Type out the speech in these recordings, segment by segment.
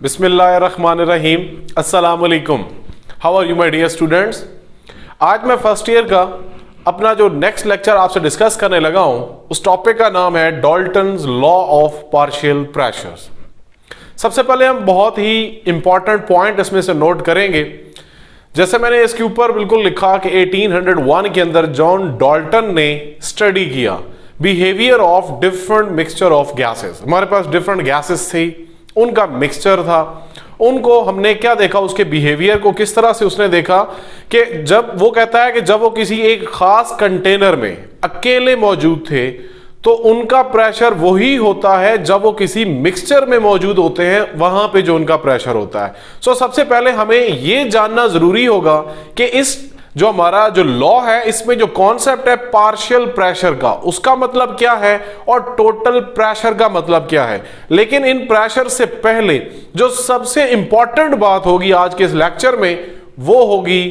बिस्मिल्लाहिर्रहमानिर्रहीम। अस्सलाम वालेकुम। How are you my dear students. आज मैं फर्स्ट ईयर का अपना जो नेक्स्ट लेक्चर आपसे डिस्कस करने लगा हूं उस टॉपिक का नाम है Dalton's law of partial pressures. सबसे पहले हम बहुत ही इंपॉर्टेंट पॉइंट इसमें से नोट करेंगे। जैसे मैंने इसके ऊपर बिल्कुल लिखा कि 1801 के अंदर जॉन डॉल्टन ने स्टडी किया behaviour of different mixture of gases. हमारे पास डिफरेंट गैसेस थी, उनका मिक्सचर था, उनको हमने क्या देखा, उसके बिहेवियर को किस तरह से उसने देखा कि जब वो कहता है कि जब वो किसी एक खास कंटेनर में अकेले मौजूद थे तो उनका प्रेशर वही होता है जब वो किसी मिक्सचर में मौजूद होते हैं, वहां पे जो उनका प्रेशर होता है। सो सबसे पहले हमें ये जानना जरूरी होगा कि इस जो हमारा जो लॉ है इसमें जो कॉन्सेप्ट है पार्शियल प्रेशर का, उसका मतलब क्या है और टोटल प्रेशर का मतलब क्या है। लेकिन इन प्रेशर से पहले जो सबसे इंपॉर्टेंट बात होगी आज के इस लेक्चर में वो होगी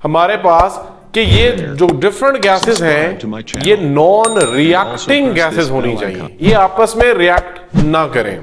हमारे पास कि ये जो डिफरेंट गैसेस हैं ये नॉन रिएक्टिंग गैसेस होनी चाहिए, ये आपस में रिएक्ट ना करें।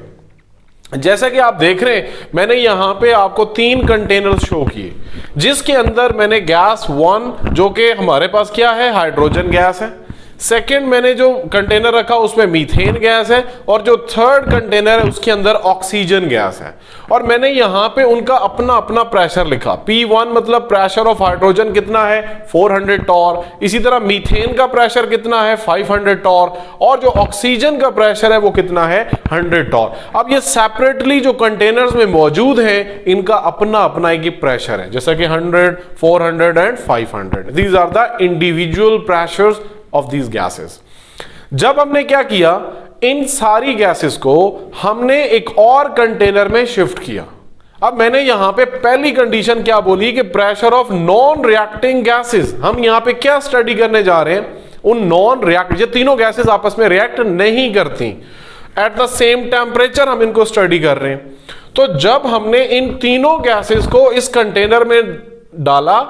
जैसा कि आप देख रहे हैं मैंने यहां पे आपको 3 कंटेनर शो किए जिसके अंदर मैंने गैस 1 जो कि हमारे पास क्या है, हाइड्रोजन गैस है। सेकंड मैंने जो कंटेनर रखा उसमें मीथेन गैस है और जो थर्ड कंटेनर है उसके अंदर ऑक्सीजन गैस है। और मैंने यहां पे उनका अपना अपना प्रेशर लिखा। P1 मतलब प्रेशर ऑफ हाइड्रोजन कितना है, 400 टॉर। इसी तरह मीथेन का प्रेशर कितना है, 500 टॉर। और जो ऑक्सीजन का प्रेशर है वो कितना है, 100 टॉर। अब ये सेपरेटली जो कंटेनर्स में मौजूद हैं इनका अपना अपना एक प्रेशर है, जैसा कि 100, 400 and 500। These are the individual pressures of these gases. जब हमने क्या किया, इन सारी गैसेस को हमने एक और कंटेनर में शिफ्ट किया। अब मैंने यहां पे पहली कंडीशन क्या बोली कि pressure of non reacting gases. हम यहां पे क्या स्टडी करने जा रहे हैं, उन नॉन रिएक्ट, ये तीनों गैसेस आपस में रिएक्ट नहीं करती, एट द सेम टेम्परेचर हम इनको स्टडी कर रहे हैं। तो जब हमने इन तीनों गैसेस को इस कंटेनर में डाला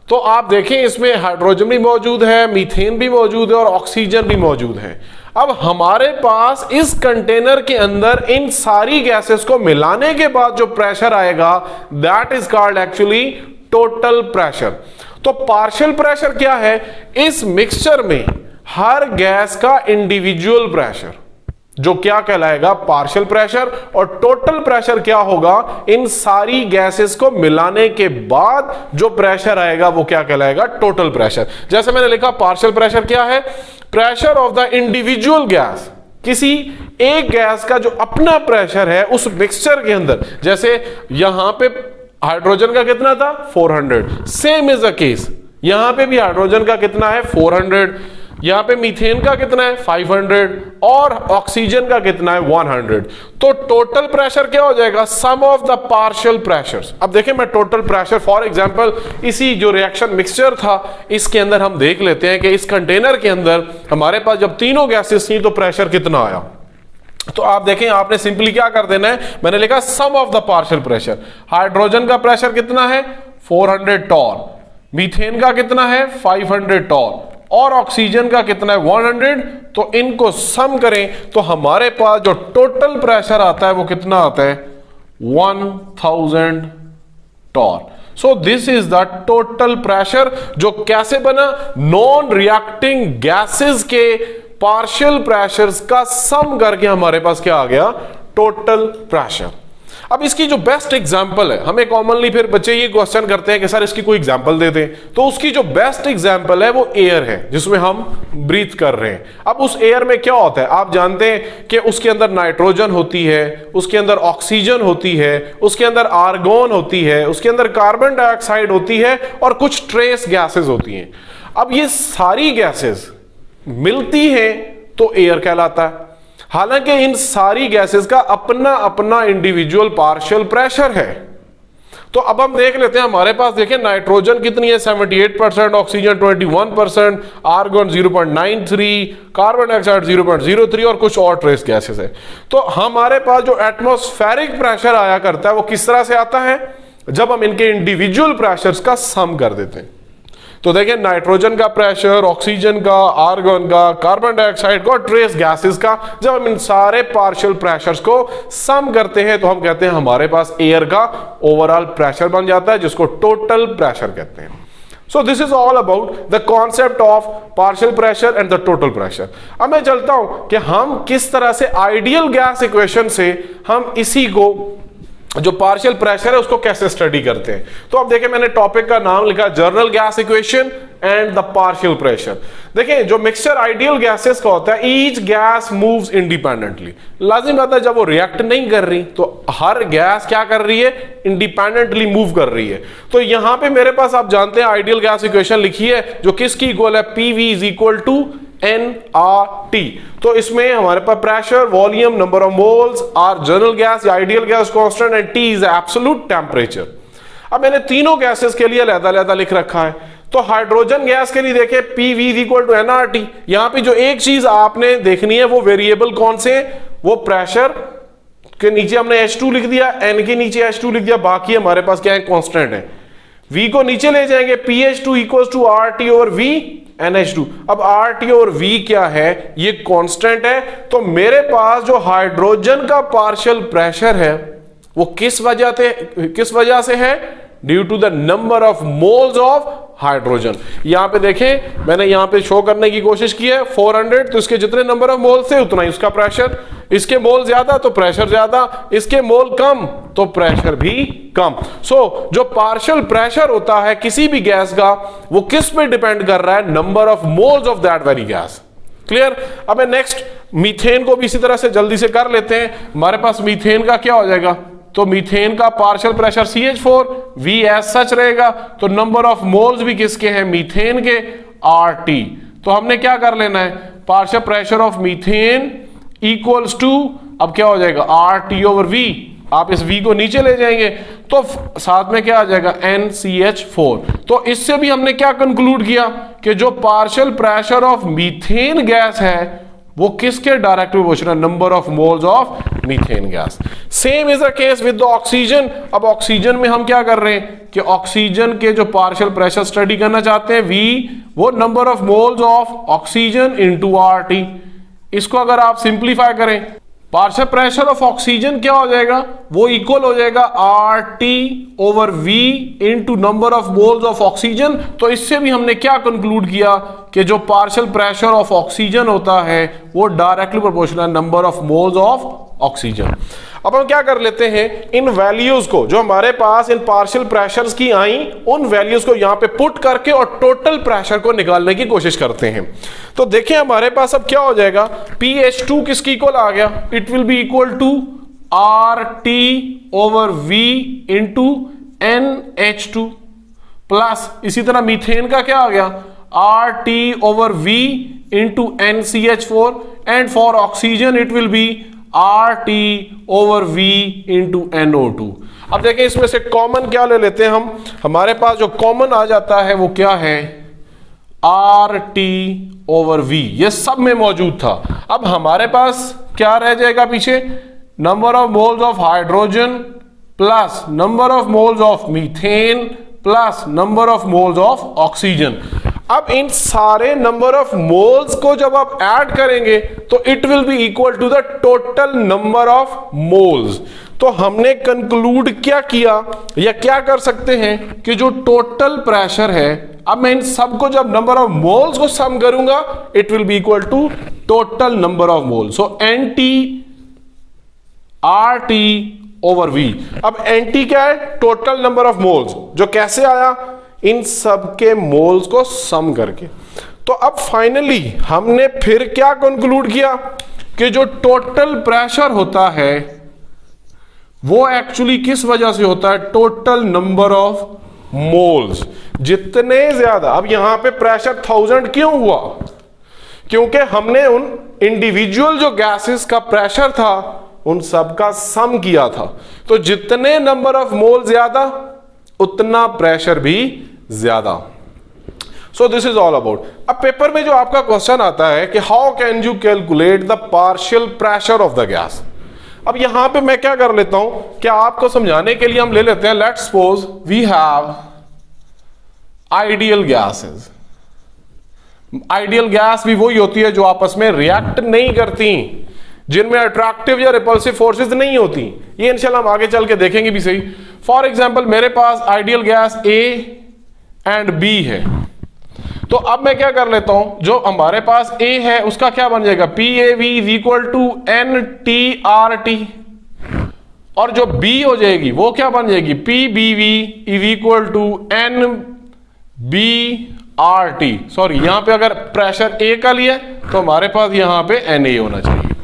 तो आप देखें इसमें हाइड्रोजन भी मौजूद है, मीथेन भी मौजूद है और ऑक्सीजन भी मौजूद है। अब हमारे पास इस कंटेनर के अंदर इन सारी गैसेस को मिलाने के बाद जो प्रेशर आएगा that is called actually total pressure. तो पार्शियल प्रेशर क्या है, इस मिक्सचर में हर गैस का इंडिविजुअल प्रेशर जो क्या कहलाएगा पार्शियल प्रेशर, और टोटल प्रेशर क्या होगा, इन सारी गैसेस को मिलाने के बाद जो प्रेशर आएगा वो क्या कहलाएगा, टोटल प्रेशर। जैसे मैंने लिखा पार्शियल प्रेशर क्या है, pressure of the individual gas, किसी एक गैस का जो अपना प्रेशर है उस मिक्सचर के अंदर। जैसे यहां पे हाइड्रोजन का कितना था, 400। सेम इज द केस यहां पे भी हाइड्रोजन का कितना है, 400। यहां पे मीथेन का कितना है, 500 और ऑक्सीजन का कितना है, 100। तो टोटल प्रेशर क्या हो जाएगा, सम ऑफ द पार्शियल प्रेशर्स। अब देखें मैं टोटल प्रेशर फॉर एग्जांपल इसी जो रिएक्शन मिक्सचर था इसके अंदर हम देख लेते हैं कि इस कंटेनर के अंदर हमारे पास जब तीनों गैसेस थी तो प्रेशर कितना आया। तो आप देखें आपने सिंपली क्या कर देना है, मैंने लिखा sum of the partial pressure. Hydrogen का प्रेशर कितना है, 400 टॉर। मीथेन का कितना है, 500 टॉर। और ऑक्सीजन का कितना है, 100। तो इनको सम करें तो हमारे पास जो टोटल प्रेशर आता है वो कितना आता है, 1000 torr. So this is the total pressure जो कैसे बना, नॉन रिएक्टिंग गैसेस के पार्शियल प्रेशर्स का सम करके हमारे पास क्या आ गया, टोटल प्रेशर। अब इसकी जो बेस्ट एग्जांपल है, हमें कॉमनली फिर बच्चे ये क्वेश्चन करते हैं कि सर इसकी कोई एग्जांपल दे दें, तो उसकी जो बेस्ट एग्जांपल है वो एयर है जिसमें हम ब्रीथ कर रहे हैं। अब उस एयर में क्या होता है, आप जानते हैं कि उसके अंदर नाइट्रोजन होती है, उसके अंदर ऑक्सीजन होती है, उसके अंदर आर्गोन होती है, उसके अंदर कार्बन डाइऑक्साइड होती है और कुछ ट्रेस गैसेस होती हैं। अब ये सारी गैसेस मिलती हैं तो एयर कहलाता है। हालांकि इन सारी गैसेस का अपना अपना इंडिविजुअल पार्शियल प्रेशर है। तो अब हम देख लेते हैं, हमारे पास देखें नाइट्रोजन कितनी है, 78%, ऑक्सीजन 21%, आर्गन 0.93, कार्बन डाइऑक्साइड 0.03 और कुछ और ट्रेस गैसेस है। तो हमारे पास जो एटमॉस्फेरिक प्रेशर आया करता है वो किस तरह से आता है, जब हम इनके इंडिविजुअल प्रेशर्स का सम कर देते हैं। तो देखिए नाइट्रोजन का प्रेशर, ऑक्सीजन का, आर्गन का, कार्बन डाइऑक्साइड का, ट्रेस गैसेस का, जब हम इन सारे पार्शियल प्रेशर्स को सम करते हैं तो हम कहते हैं हमारे पास एयर का ओवरऑल प्रेशर बन जाता है, जिसको टोटल प्रेशर कहते हैं। So this is all about the concept of partial pressure and the total pressure. अब मैं चलता हूं कि हम किस तरह से आइडियल गैस इक्वेशन से हम इसी को जो पार्शियल प्रेशर है उसको कैसे स्टडी करते हैं। तो अब देखिए मैंने टॉपिक का नाम लिखा general gas equation and the partial pressure. देखिए जो मिक्सचर आइडियल गैसेस का होता है, ईच गैस मूव्स इंडिपेंडेंटली। लाजिम बात है जब वो रिएक्ट नहीं कर रही तो हर गैस क्या कर रही है, इंडिपेंडेंटली मूव कर रही है। तो यहां पे मेरे पास आप जानते हैं आइडियल गैस इक्वेशन लिखी है जो किसकी इक्वल है, PV is equal to nRT। तो इसमें हमारे पास pressure, volume, number of moles, R general gas या ideal gas constant and T is absolute temperature. अब मैंने तीनों गैसेस के लिए अलग-अलग लिख रखा है। तो हाइड्रोजन गैस के लिए देखिए PV is equal to nRT। यहां पे जो एक चीज आपने देखनी है वो वेरिएबल कौन से, वो प्रेशर के नीचे हमने H2 लिख दिया, N के नीचे H2 लिख दिया, बाकी हमारे पास क्या है, कांस्टेंट है। V को नीचे ले जाएंगे, PH2 equal to RT over V NH2। अब RT और V क्या है, ये कांस्टेंट है। तो मेरे पास जो हाइड्रोजन का पार्शियल प्रेशर है वो किस वजह से है, due to the number of moles of hydrogen. यहां पे देखें मैंने यहां पे शो करने की कोशिश की है 400, तो इसके जितने नंबर ऑफ मोल्स थे उतना ही उसका प्रेशर। इसके मोल ज्यादा तो प्रेशर ज्यादा, इसके मोल कम तो प्रेशर भी कम। सो जो पार्शियल प्रेशर होता है किसी भी गैस का वो किस पे डिपेंड कर रहा है, number of moles of that very gas. Clear. अब नेक्स्ट मीथेन को भी इसी तरह से जल्दी से कर लेते हैं। हमारे पास मीथेन का क्या हो जाएगा, तो मीथेन का partial pressure CH4, V as such रहेगा, तो नंबर ऑफ मोल्स भी किसके हैं, मीथेन के, RT। तो हमने क्या कर लेना है, partial pressure of methane equals to, अब क्या हो जाएगा, RT ओवर V। आप इस V को नीचे ले जाएंगे तो साथ में क्या आ जाएगा, NCH4। तो इससे भी हमने क्या कंक्लूड किया कि जो partial pressure of methane gas है वो किसके direct proportional, number of moles of methane gas. Same is the case with the oxygen. अब ऑक्सीजन में हम क्या कर रहे हैं कि ऑक्सीजन के जो पार्शियल प्रेशर स्टडी करना चाहते हैं, V वो number of moles of oxygen into RT। इसको अगर आप सिंप्लीफाई करें, पार्शियल प्रेशर ऑफ ऑक्सीजन क्या हो जाएगा, वो इक्वल हो जाएगा RT over V into number of moles of oxygen. तो इससे भी हमने क्या कंक्लूड किया कि जो पार्शियल प्रेशर ऑफ ऑक्सीजन होता है वो directly proportional number of moles of oxygen. अब हम क्या कर लेते हैं, इन वैल्यूज को जो हमारे पास इन पार्शियल प्रेशर्स की आई उन वैल्यूज को यहां पे पुट करके और टोटल प्रेशर को निकालने की कोशिश करते हैं। तो देखिए हमारे पास अब क्या हो जाएगा, PH2 किसकी इक्वल आ गया, it will be equal to RT over V into NH2 plus इसी तरह मीथेन का क्या आ गया, RT over V into NCH4 and for oxygen it will be RT over V into NO2। अब देखें इसमें से कॉमन क्या ले लेते हैं हम, हमारे पास जो कॉमन आ जाता है वो क्या है, RT ओवर V, ये सब में मौजूद था। अब हमारे पास क्या रह जाएगा पीछे, number of moles of hydrogen plus number of moles of methane plus number of moles of oxygen. अब इन सारे नंबर ऑफ मोल्स को जब आप ऐड करेंगे तो it will be equal to the total number of moles. तो हमने conclude क्या किया या क्या कर सकते हैं कि जो टोटल प्रेशर है, अब मैं इन सबको जब नंबर ऑफ मोल्स को सम करूंगा it will be equal to total number of moles. So NT RT over V। अब NT क्या है, टोटल नंबर ऑफ मोल्स, जो कैसे आया, इन सब के मोल्स को सम करके। तो अब फाइनली हमने फिर क्या कंक्लूड किया कि जो टोटल प्रेशर होता है वो एक्चुअली किस वजह से होता है, टोटल नंबर ऑफ मोल्स। जितने ज्यादा, अब यहां पे प्रेशर 1000 क्यों हुआ, क्योंकि हमने उन इंडिविजुअल जो गैसेस का प्रेशर था उन सब का सम किया था। तो जितने नंबर ऑफ मोल ज्यादा उतना प्रेशर भी ज्यादा। सो दिस इज ऑल अबाउट। अब पेपर में जो आपका क्वेश्चन आता है कि how can you calculate the partial pressure of the gas. अब यहां पे मैं क्या कर लेता हूं कि आपको समझाने के लिए हम ले लेते हैं, let's suppose we have ideal gases. Ideal gas भी वही होती है जो आपस में रिएक्ट नहीं करती, जिनमें अट्रैक्टिव या रिपल्सिव फोर्सेस नहीं होती। ये इंशाल्लाह हम आगे चल के देखेंगे भी सही। फॉर एग्जांपल मेरे पास ideal gas A and B है, तो अब मैं क्या कर लेता हूं, जो हमारे पास A है उसका क्या बन जाएगा, PAV is equal to NTRT, और जो B हो जाएगी वो क्या बन जाएगी, PBV is equal to NBRT। Sorry, यहां पे अगर प्रेशर A का लिया तो हमारे पास यहां पे Na होना चाहिए।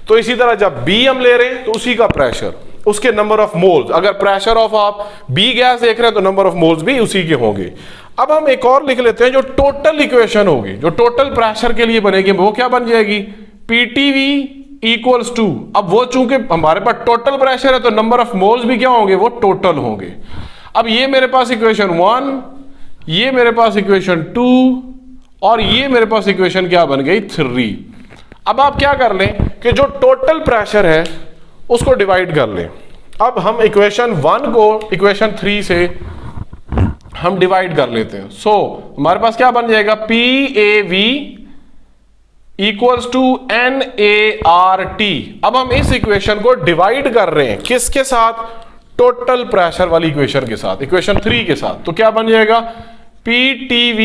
तो इसी तरह जब B हम ले रहे हैं तो उसी का प्रेशर, उसके नंबर ऑफ मोल्स, अगर प्रेशर ऑफ आप B गैस देख रहे हैं तो नंबर ऑफ मोल्स भी उसी के होंगे। अब हम एक और लिख लेते हैं, जो टोटल इक्वेशन होगी, जो टोटल प्रेशर के लिए बनेगी, वो क्या बन जाएगी, PTV इक्वल्स टू, अब वो चूंकि हमारे पास टोटल प्रेशर है तो नंबर ऑफ मोल्स भी क्या होंगे, वो टोटल होंगे। अब ये मेरे पास इक्वेशन 1, ये मेरे पास इक्वेशन 2 और ये मेरे पास इक्वेशन क्या बन गई, 3। अब आप क्या कर लें कि जो टोटल प्रेशर है उसको डिवाइड कर लें। अब हम इक्वेशन 1 को इक्वेशन 3 से हम डिवाइड कर लेते हैं। सो हमारे पास क्या बन जाएगा, PAV इक्वल्स टू NART। अब हम इस इक्वेशन को डिवाइड कर रहे हैं किसके साथ, टोटल प्रेशर वाली इक्वेशन के साथ, इक्वेशन 3 के साथ। तो क्या बन जाएगा, PTV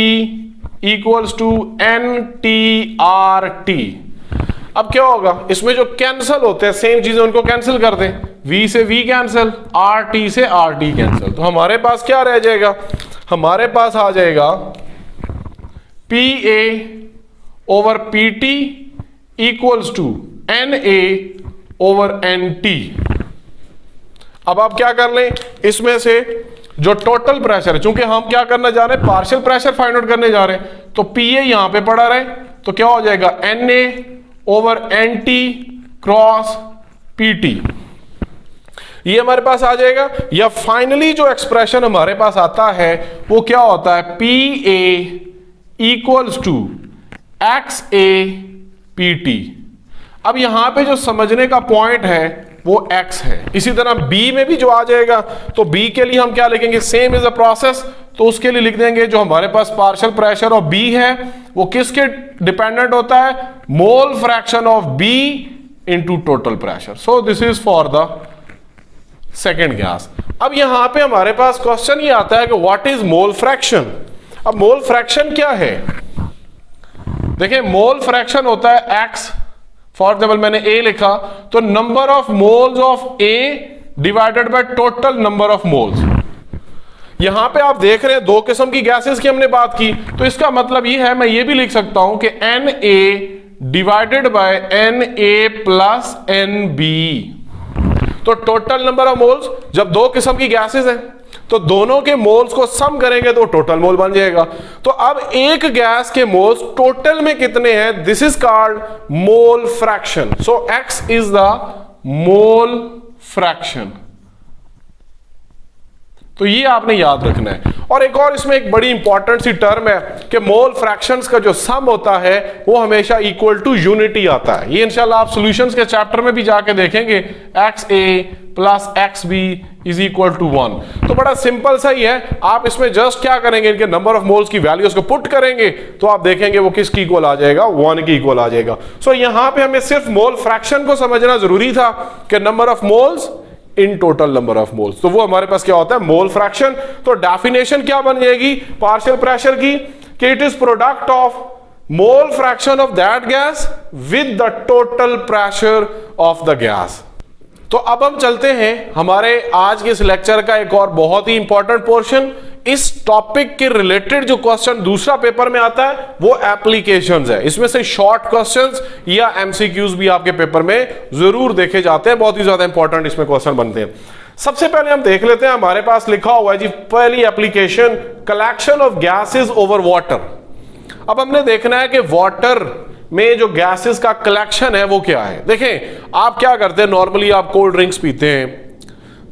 इक्वल्स टू NTRT। अब क्या होगा, इसमें जो कैंसिल होते हैं सेम चीजें उनको कैंसिल कर दें, V से V कैंसिल, RT से RT कैंसिल, तो हमारे पास क्या रह जाएगा, हमारे पास आ जाएगा PA over PT equals to NA over NT। अब आप क्या कर लें, इसमें से जो टोटल प्रेशर है, चूंकि हम क्या करना जा रहे हैं, पार्शियल प्रेशर फाइंड आउट करने जा रहे हैं, तो PA यहां पे पड़ा रहे तो क्या हो जाएगा, NA over NT cross PT, ये हमारे पास आ जाएगा। या फाइनली जो एक्सप्रेशन हमारे पास आता है वो क्या होता है, PA इक्वल्स टू XAPT। अब यहां पे जो समझने का पॉइंट है वो X है। इसी तरह B में भी जो आ जाएगा, तो B के लिए हम क्या लिखेंगे, सेम इज अ प्रोसेस, तो उसके लिए लिख देंगे जो हमारे पास पार्शियल प्रेशर ऑफ B है वो किसके डिपेंडेंट होता है, mole fraction of B into total pressure. So this is for the second gas. अब यहां पे हमारे पास क्वेश्चन ये आता है कि व्हाट इज मोल फ्रैक्शन। अब मोल फ्रैक्शन क्या है, देखिए मोल फ्रैक्शन होता है X, फॉर एग्जाम्पल मैंने A लिखा तो number of moles of A divided by total number of moles. यहां पे आप देख रहे हैं दो किस्म की गैसेस की हमने बात की, तो इसका मतलब ये है, मैं ये भी लिख सकता हूं कि Na divided by Na plus NB। तो टोटल नंबर ऑफ मोल्स, जब दो किस्म की गैसेस हैं तो दोनों के मोल्स को सम करेंगे तो टोटल मोल बन जाएगा। तो अब एक गैस के मोल्स टोटल में कितने हैं, this is called mole fraction. So X is the mole fraction. तो ये आपने याद रखना है। और एक और इसमें एक बड़ी इंपॉर्टेंट सी टर्म है कि मोल फ्रैक्शंस का जो सम होता है वो हमेशा इक्वल टू यूनिटी आता है। ये इंशाल्लाह आप सॉल्यूशंस के चैप्टर में भी जाके देखेंगे, XA plus XB is equal to 1। तो बड़ा सिंपल सा ही है, आप इसमें जस्ट क्या करेंगे, इनके नंबर ऑफ मोल्स की वैल्यूज को पुट करेंगे तो आप देखेंगे वो किसकी इक्वल आ जाएगा, 1 की इक्वल आ जाएगा। सो यहां पे हमें सिर्फ मोल फ्रैक्शन को समझना जरूरी था कि number of moles in total number of moles, तो वो हमारे पास क्या होता है, मोल फ्रैक्शन। तो डेफिनेशन क्या बन जाएगी पार्शियल प्रेशर की, कि it is product of mole fraction of that gas with the total pressure of the gas. तो अब हम चलते हैं हमारे आज के इस लेक्चर का एक और बहुत ही इंपॉर्टेंट पोर्शन। इस टॉपिक के रिलेटेड जो क्वेश्चन दूसरा पेपर में आता है वो एप्लीकेशंस है। इसमें से शॉर्ट क्वेश्चंस या एमसीक्यूज भी आपके पेपर में जरूर देखे जाते हैं, बहुत ही ज्यादा इंपॉर्टेंट इसमें क्वेश्चन बनते हैं। सबसे पहले हम देख लेते हैं, हमारे पास लिखा हुआ है जी पहली application, collection of gases over water. अब हमने देखना है कि वाटर में जो गैसेस का कलेक्शन है वो क्या है। देखें आप क्या करते हैं, नॉर्मली आप कोल्ड ड्रिंक्स पीते हैं,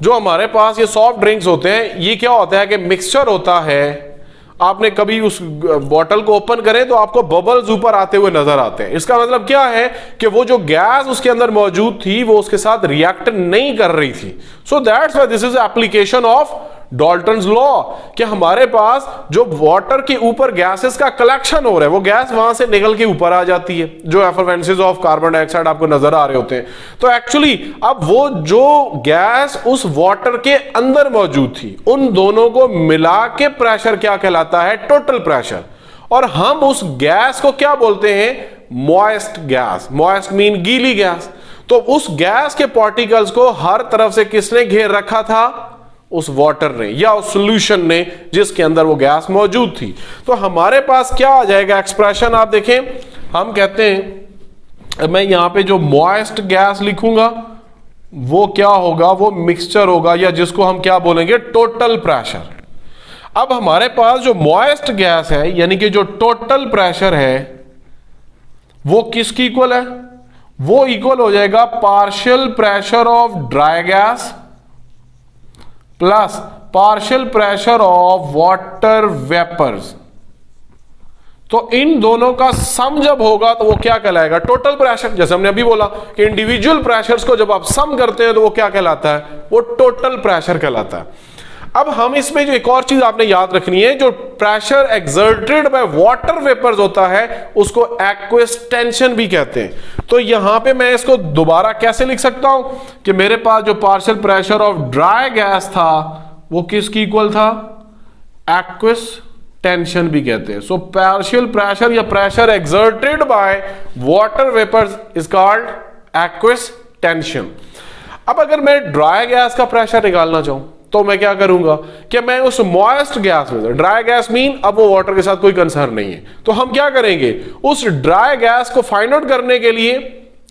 जो हमारे पास ये सॉफ्ट ड्रिंक्स होते हैं ये क्या होता है कि मिक्सचर होता है। आपने कभी उस बॉटल को ओपन करें तो आपको बबल्स ऊपर आते हुए नजर आते हैं। इसका मतलब क्या है कि वो जो गैस उसके अंदर मौजूद थी वो उसके साथ रिएक्ट नहीं कर रही थी। So that's why this is application of Dalton's law, कि हमारे पास जो वाटर के ऊपर गैसेस का कलेक्शन हो रहा है वो गैस वहां से निकल के ऊपर आ जाती है, जो एफरवेंसेस ऑफ कार्बन डाइऑक्साइड आपको नजर आ रहे होते हैं। तो एक्चुअली अब वो जो गैस उस वाटर के अंदर मौजूद थी, उन दोनों को मिला के प्रेशर क्या कहलाता है? Total pressure. और हम उस गैस को क्या बोलते हैं? Moist gas. मॉइस्ट मीन गीली गैस। तो उस गैस के पार्टिकल्स को हर तरफ से किसने घेर रखा था? उस वाटर ने या उस सॉल्यूशन ने जिसके अंदर वो गैस मौजूद थी। तो हमारे पास क्या आ जाएगा एक्सप्रेशन? आप देखें, हम कहते हैं, मैं यहां पे जो मॉइस्ट गैस लिखूंगा वो क्या होगा? वो मिक्सचर होगा, या जिसको हम क्या बोलेंगे? Total pressure. अब हमारे पास जो मॉइस्ट गैस है, यानी कि जो टोटल प्रेशर है, वो किसकी इक्वल है? वो इक्वल हो जाएगा partial pressure of dry gas plus partial pressure of water vapours. तो इन दोनों का सम जब होगा तो वो क्या कहलाएगा? Total pressure. जैसे हमने अभी बोला कि इंडिविजुअल प्रेशर्स को जब आप सम करते हैं तो वो क्या कहलाता है? वो टोटल प्रेशर कहलाता है। अब हम इसमें जो एक और चीज आपने याद रखनी है, जो pressure exerted by water vapours होता है उसको एक्वस टेंशन भी कहते हैं। तो यहां पे मैं इसको दोबारा कैसे लिख सकता हूं कि मेरे पास जो partial pressure of dry gas था वो किसकी इक्वल था? एक्वस टेंशन भी कहते हैं। सो पार्शियल प्रेशर या pressure exerted by water vapours is called aqueous tension. अब अगर मैं ड्राई गैस का प्रेशर निकालना चाहूं तो मैं क्या करूंगा कि मैं उस मॉइस्ट गैस में, ड्राई गैस मीन अब वो वाटर के साथ कोई कंसर्न नहीं है, तो हम क्या करेंगे? उस ड्राई गैस को फाइंड आउट करने के लिए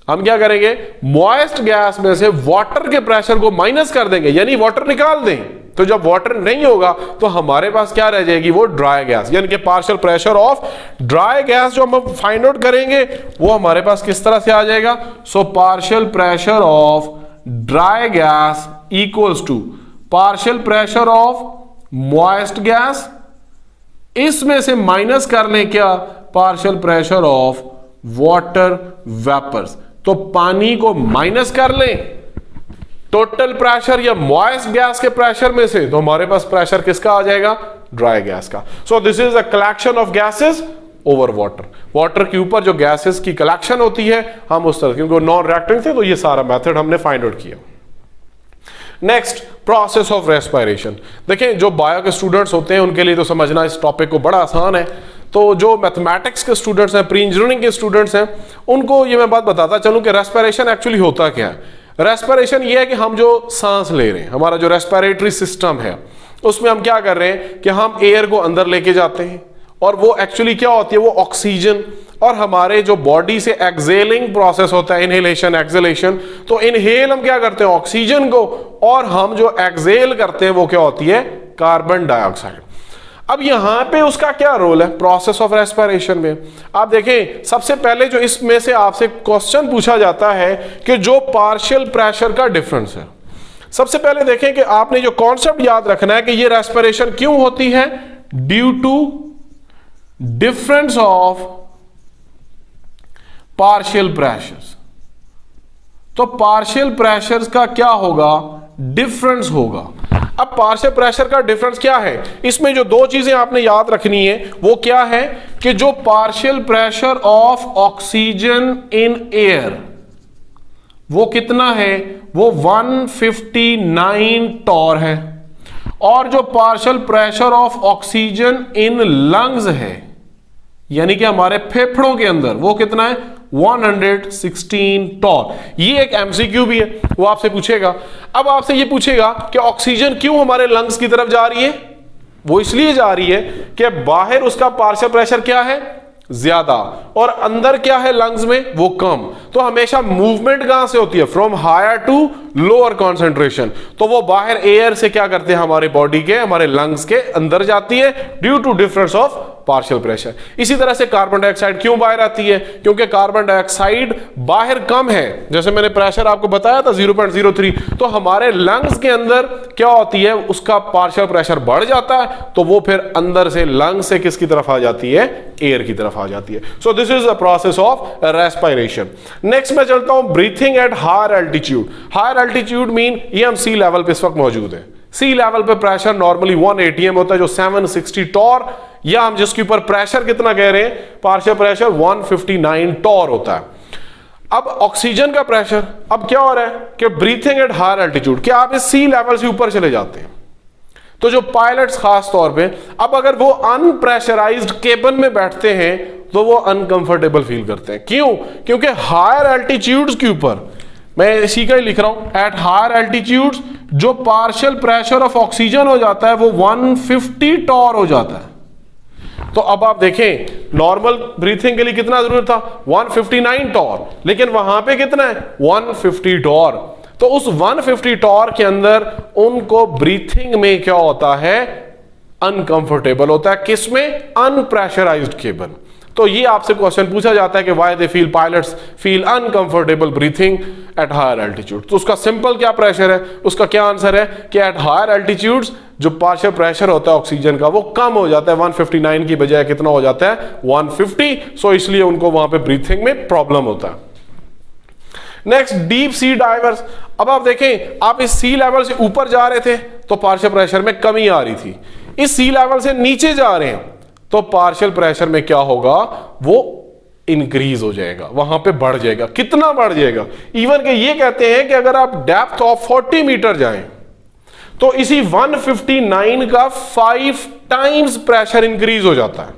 हम क्या करेंगे? मॉइस्ट गैस में से वाटर के प्रेशर को माइनस कर देंगे, यानी वाटर निकाल दें। तो जब वाटर नहीं होगा तो हमारे पास क्या रह जाएगी? वो ड्राई गैस, यानी कि partial pressure of dry gas जो हम फाइंड आउट करेंगे वो हमारे पास किस तरह से आ जाएगा? So partial pressure of dry gas equals to partial pressure of moist gas, इसमें से माइनस कर लें क्या? Partial pressure of water vapours. तो पानी को माइनस कर लें टोटल प्रेशर या मॉइस्ट गैस के प्रेशर में से, तो हमारे पास प्रेशर किसका आ जाएगा? ड्राई गैस का। सो this is a collection of gases over water. Water के ऊपर जो गैसेस की कलेक्शन होती है हम उस तरह, क्योंकि नॉन रिएक्टिंग थे तो ये सारा मेथड हमने फाइंड आउट किया। Next, process of respiration. देखें, जो बायो के स्टूडेंट्स होते हैं उनके लिए तो समझना इस टॉपिक को बड़ा आसान है। तो जो मैथमेटिक्स के स्टूडेंट्स हैं, प्री इंजीनियरिंग के स्टूडेंट्स हैं, उनको ये मैं बात बताता चलूं कि रेस्पिरेशन एक्चुअली होता क्या है। रेस्पिरेशन ये है कि हम जो सांस ले रहे हैं, हमारा जो रेस्पिरेटरी सिस्टम है, उसमें हम क्या कर रहे हैं कि हम एयर को अंदर लेके जाते हैं, और वो एक्चुअली क्या होती है? वो ऑक्सीजन, और हमारे जो बॉडी से एक्सेलिंग प्रोसेस होता है, इनहेलेशन एक्सेलेशन। तो इनहेल हम क्या करते हैं? ऑक्सीजन को, और हम जो एक्सेल करते हैं वो क्या होती है? Carbon dioxide. अब यहां पे उसका क्या रोल है प्रोसेस ऑफ रेस्पिरेशन में? आप देखें, सबसे पहले जो इसमें से आपसे क्वेश्चन पूछा जाता है कि जो पार्शियल प्रेशर का डिफरेंस है, सबसे पहले देखें कि आपने जो कॉन्सेप्ट याद रखना है कि ये रेस्पिरेशन क्यों होती है? Due to difference of partial pressures. तो पार्शियल प्रेशर्स का क्या होगा? डिफरेंस होगा। अब पार्शियल प्रेशर का डिफरेंस क्या है? इसमें जो दो चीजें आपने याद रखनी है वो क्या है कि जो partial pressure of oxygen in air वो कितना है? वो 159 टॉर है, और जो partial pressure of oxygen in lungs है, यानी कि हमारे फेफड़ों के अंदर, वो कितना है? 116 टॉर। ये एक एमसीक्यू भी है, वो आपसे पूछेगा। अब आपसे ये पूछेगा कि ऑक्सीजन क्यों हमारे लंग्स की तरफ जा रही है? वो इसलिए जा रही है कि बाहर उसका पार्शियल प्रेशर क्या है? ज्यादा, और अंदर क्या है लंग्स में? वो कम। तो हमेशा मूवमेंट कहां से होती है? From higher to lower concentration. तो वो बाहर एयर से क्या करते हैं? हमारे बॉडी के, हमारे लंग्स के अंदर जाती है due to difference of partial pressure. इसी तरह से कार्बन डाइऑक्साइड क्यों बाहर आती है? क्योंकि कार्बन डाइऑक्साइड बाहर कम है, जैसे मैंने प्रेशर आपको बताया था 0.03, तो हमारे लंग्स के अंदर क्या होती है? उसका पार्शियल प्रेशर बढ़ जाता है, तो वो फिर अंदर से लंग्स से किसकी तरफ आ जाती है? एयर की तरफ आ जाती है। So this is the process of respiration. Next मैं चलता हूं breathing at higher altitude. Higher altitude mean ये हम सी लेवल पे इस वक्त मौजूद है, सी लेवल पे प्रेशर नॉर्मली 1 atm होता है, जो 760 टॉर, या हम जिसके ऊपर प्रेशर कितना कह रहे हैं, पार्शियल प्रेशर 159 टॉर होता है। अब ऑक्सीजन का प्रेशर, अब क्या हो रहा है कि ब्रीथिंग एट हायर एल्टीट्यूड, क्या आप इस सी लेवल से ऊपर चले जाते हैं, तो जो पायलट्स खास तौर पे, अब अगर वो अनप्रेशराइज्ड केबिन में बैठते हैं तो वो अनकंफर्टेबल फील करते हैं। क्यों? क्योंकि हायर एल्टीट्यूड्स के ऊपर, मैं इसी का ही लिख रहा हूं, एट हायर एल्टीट्यूड्स जो पार्शियल प्रेशर ऑफ ऑक्सीजन हो जाता है वो 150 टॉर हो जाता है। तो अब आप देखें, नॉर्मल ब्रीथिंग के लिए कितना जरूरत था, 159 टॉर, लेकिन वहां पे कितना है, 150 टॉर। तो उस 150 टॉर के अंदर उनको ब्रीथिंग में क्या होता है, अनकंफर्टेबल होता है। किसमें? Unpressurized cabin. तो ये आपसे क्वेश्चन पूछा जाता है कि why they feel, pilots feel uncomfortable breathing at higher altitude. तो उसका सिंपल क्या प्रेशर है, उसका क्या आंसर है कि एट हायर एल्टीट्यूड्स जो पार्शियल प्रेशर होता है ऑक्सीजन का वो कम हो जाता है, 159 की बजाय कितना हो जाता है, 150। सो इसलिए उनको वहां पे ब्रीथिंग में प्रॉब्लम होता है। Next, deep sea diverse. अब आप देखें, आप इस सी लेवल से ऊपर जा रहे थे तो पार्शियल प्रेशर में कमी आ रही थी, इस सी लेवल से नीचे जा रहे हैं तो पार्शियल प्रेशर में क्या होगा, वो इंक्रीज हो जाएगा, वहां पे बढ़ जाएगा। कितना बढ़ जाएगा? इवन के ये कहते हैं कि अगर आप डेप्थ ऑफ 40 मीटर जाएं तो इसी 159 का 5 टाइम्स प्रेशर इंक्रीज हो जाता है,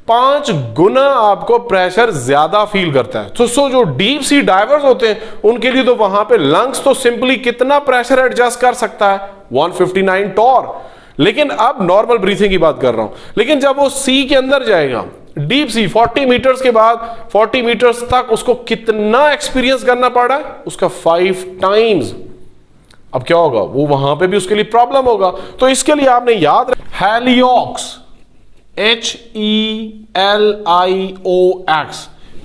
5 गुना आपको प्रेशर ज्यादा फील करता है। तो जो डीप सी डाइवर्स होते हैं उनके लिए तो वहां पे लंग्स तो सिंपली कितना प्रेशर एडजस्ट कर सकता है, 159 टॉर। लेकिन अब नॉर्मल ब्रीथिंग की बात कर रहा हूं, लेकिन जब वो सी के अंदर जाएगा, डीप सी 40 मीटर्स के बाद 40 मीटर्स तक उसको कितना एक्सपीरियंस करना पड़ा है, उसका 5 टाइम्स। अब क्या होगा, वो वहां पे भी उसके लिए प्रॉब्लम होगा। तो इसके लिए आपने याद रखना, हेलियोक्स, HELIOX,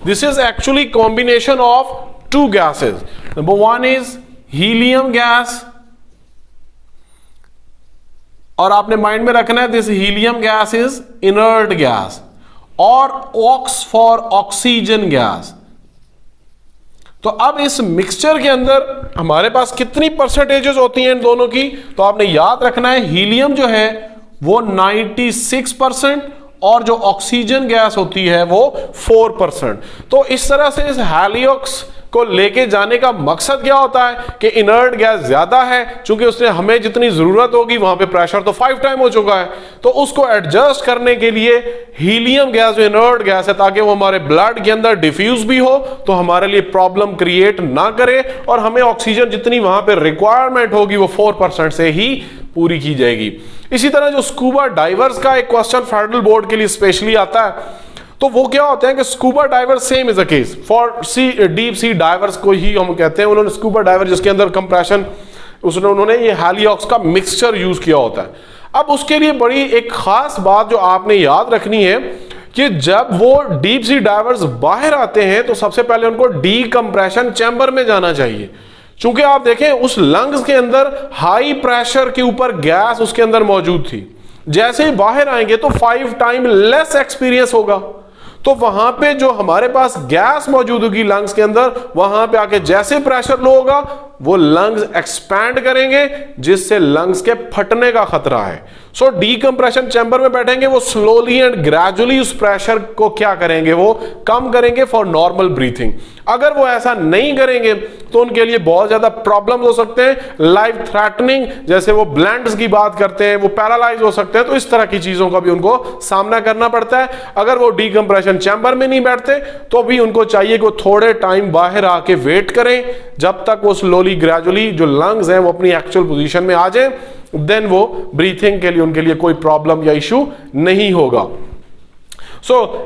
this is actually combination of 2 gases. Number 1 is helium gas, और आपने माइंड में रखना है this helium gas is inert gas, और ऑक्स फॉर ऑक्सीजन गैस। तो अब इस मिक्सचर के अंदर हमारे पास कितनी परसेंटेजेस होती हैं इन दोनों की, तो आपने याद रखना है हीलियम जो है वो 96% और जो ऑक्सीजन गैस होती है वो 4%। तो इस तरह से इस हेलियोक्स को लेके जाने का मकसद क्या होता है कि इनर्ट गैस ज्यादा है, क्योंकि उसने हमें जितनी जरूरत होगी वहां पे प्रेशर तो 5 टाइम हो चुका है, तो उसको एडजस्ट करने के लिए हीलियम गैस जो इनर्ट गैस है, ताकि वो हमारे ब्लड के अंदर डिफ्यूज भी हो तो हमारे लिए प्रॉब्लम क्रिएट ना करे, और हमें ऑक्सीजन जितनी वहां पे रिक्वायरमेंट होगी वो 4% से ही पूरी की जाएगी। इसी तरह जो स्कूबा डाइवर्स का एक क्वेश्चन फेडरल बोर्ड के लिए स्पेशली आता है, तो वो क्या होता है कि scuba diver same is a case for sea, deep sea divers को ही हम कहते हैं। उन्होंने स्कूबा डाइवर जिसके अंदर कंप्रेशन, उन्होंने ये हेलियोक्स का मिक्सचर यूज किया होता है। अब उसके लिए बड़ी एक खास बात जो आपने याद रखनी है कि जब वो डीप सी डाइवर्स बाहर आते हैं तो सबसे पहले उनको डीकंप्रेशन चैम्बर में जाना चाहिए, क्योंकि आप देखें उस लंग्स के अंदर हाई प्रेशर के ऊपर गैस उसके अंदर मौजूद थी। जैसे ही बाहर आएंगे तो 5 टाइम लेस एक्सपीरियंस होगा, तो वहां पे जो हमारे पास गैस मौजूद होगी लंग्स के अंदर, वहां पे आके जैसे प्रेशर लो होगा वो लंग्स एक्सपैंड करेंगे, जिससे लंग्स के फटने का खतरा है। सो डीकंप्रेशन चैम्बर में बैठेंगे वो स्लोली एंड ग्रेजुअली उस प्रेशर को क्या करेंगे, वो कम करेंगे फॉर नॉर्मल ब्रीथिंग। अगर वो ऐसा नहीं करेंगे तो उनके लिए बहुत ज्यादा प्रॉब्लम्स हो सकते हैं, लाइफ थ्रेटनिंग, जैसे वो ब्लैंड्स की बात करते हैं, वो पैरालाइज हो सकते हैं। तो इस तरह की चीजों का भी उनको सामना करना पड़ता है। अगर वो डीकंप्रेशन चैम्बर में नहीं बैठते तो भी उनको चाहिए कि थोड़े टाइम बाहर आके वेट करें जब तक वो स्लोली ग्रेजुअली जो लंग्स हैं वो अपनी एक्चुअल पोजीशन में आ जाए, देन वो ब्रीथिंग के लिए उनके लिए कोई प्रॉब्लम या इशू नहीं होगा।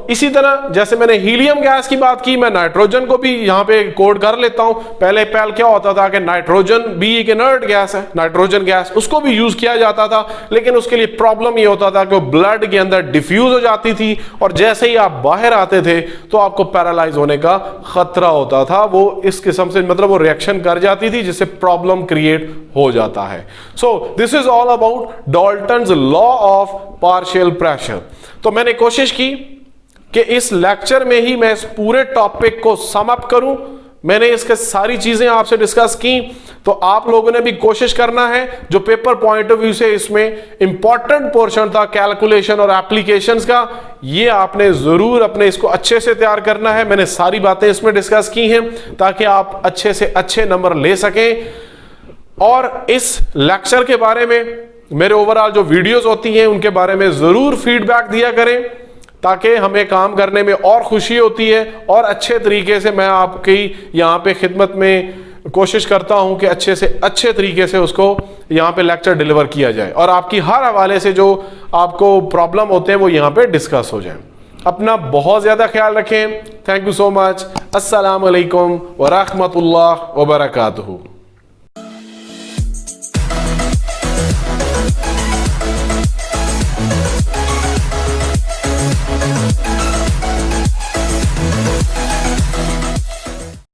इसी तरह जैसे मैंने हीलियम गैस की बात की, मैं नाइट्रोजन को भी यहां पे कोड कर लेता हूं। पहले क्या होता था कि नाइट्रोजन भी एक इनर्ट गैस है, नाइट्रोजन गैस, उसको भी यूज किया जाता था, लेकिन उसके लिए प्रॉब्लम ये होता था कि वो ब्लड के अंदर डिफ्यूज हो जाती थी, और जैसे ही आप बाहर आते थे तो आपको पैरालाइज होने का खतरा होता था। वो इस किस्म से मतलब वो रिएक्शन कर जाती थी जिससे प्रॉब्लम क्रिएट हो जाता है। So this is all about Dalton's law of partial pressure. तो मैंने कोशिश की कि इस लेक्चर में ही मैं इस पूरे टॉपिक को सम अप करूं। मैंने इसके सारी चीजें आपसे डिस्कस की, तो आप लोगों ने भी कोशिश करना है, जो पेपर पॉइंट ऑफ व्यू से इसमें इंपॉर्टेंट पोर्शन था कैलकुलेशन और एप्लीकेशंस का, ये आपने जरूर अपने इसको अच्छे से तैयार करना है। मैंने सारी बातें इसमें डिस्कस की हैं ताकि आप अच्छे से अच्छे नंबर ले सकें। और इस लेक्चर के बारे में, मेरे ओवरऑल जो वीडियोस होती हैं उनके बारे में जरूर फीडबैक दिया करें, ताकि हमें काम करने में और खुशी होती है और अच्छे तरीके से मैं आपकी यहाँ पे खिदमत में कोशिश करता हूँ कि अच्छे से अच्छे तरीके से उसको यहाँ पे लेक्चर डिलीवर किया जाए और आपकी हर हवाले से जो आपको प्रॉब्लम होते हैं वो यहाँ पे डिस्कस हो जाए। अपना बहुत ज़्यादा ख्याल रखें। Thank you so much. अस्सलाम वालेकुम व रहमतुल्लाह व बरकातहू।